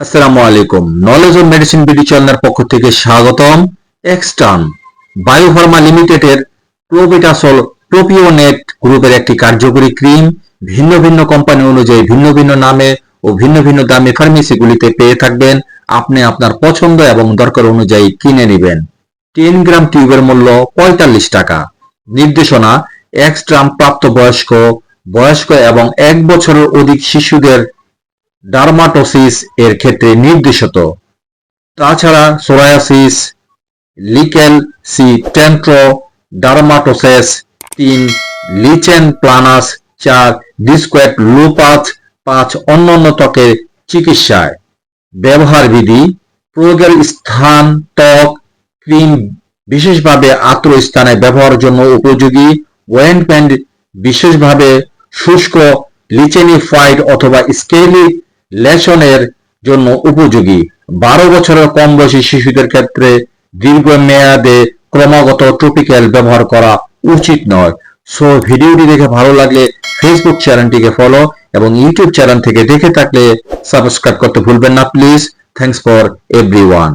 আসসালামু আলাইকুম। Knowledge of medicine BD চ্যানেলের পক্ষ থেকে স্বাগতম। এক্সটার্ন বায়োফার্মা লিমিটেডের প্রোবিটাসল প্রোপিওনেট গ্রুপের একটি কার্যকরী ক্রিম ভিন্ন ভিন্ন কোম্পানি অনুযায়ী ভিন্ন ভিন্ন নামে ও ভিন্ন ভিন্ন দামে ফার্মেসিগুলিতে পেয়ে থাকবেন। আপনি আপনার পছন্দ এবং দরকার অনুযায়ী কিনে নেবেন। 10 গ্রাম টিউবের মূল্য 45 টাকা। নির্দেশনা: এক্সট্রাম প্রাপ্তবয়স্ক, বয়স্ক এবং 1 বছরের অধিক শিশুদের ডার্মাটোসিস এর ক্ষেত্রে নির্দেশিত। তাছাড়া সোরায়াসিস, লিকেল C টেন্ট্রো dermatoses 3, listen planus 4, ডিস্কোয়েট lupus 5 অন্যান্য ত্বকের চিকিৎসায়। ব্যবহার বিধি: প্রয়োগের স্থান ত্বক, ক্রিম বিশেষভাবে আর্দ্র স্থানে ব্যবহারের জন্য উপযোগী। ওয়েন্টমেন্ট বিশেষভাবে শুষ্ক লিচেনিফাইড অথবা স্কেলি লেশনের জন্য উপযোগী। 12 বছরের কম বয়সী শিশুদের ক্ষেত্রে দীর্ঘমেয়াদে ক্রমাগত টপিক্যাল ব্যবহার করা উচিত নয়। সো ভিডিওটি দেখে ভালো লাগলে ফেসবুক চ্যানেলটিকে ফলো এবং ইউটিউব চ্যানেল থেকে দেখে থাকলে সাবস্ক্রাইব করতে ভুলবেন না প্লিজ। Thanks for everyone.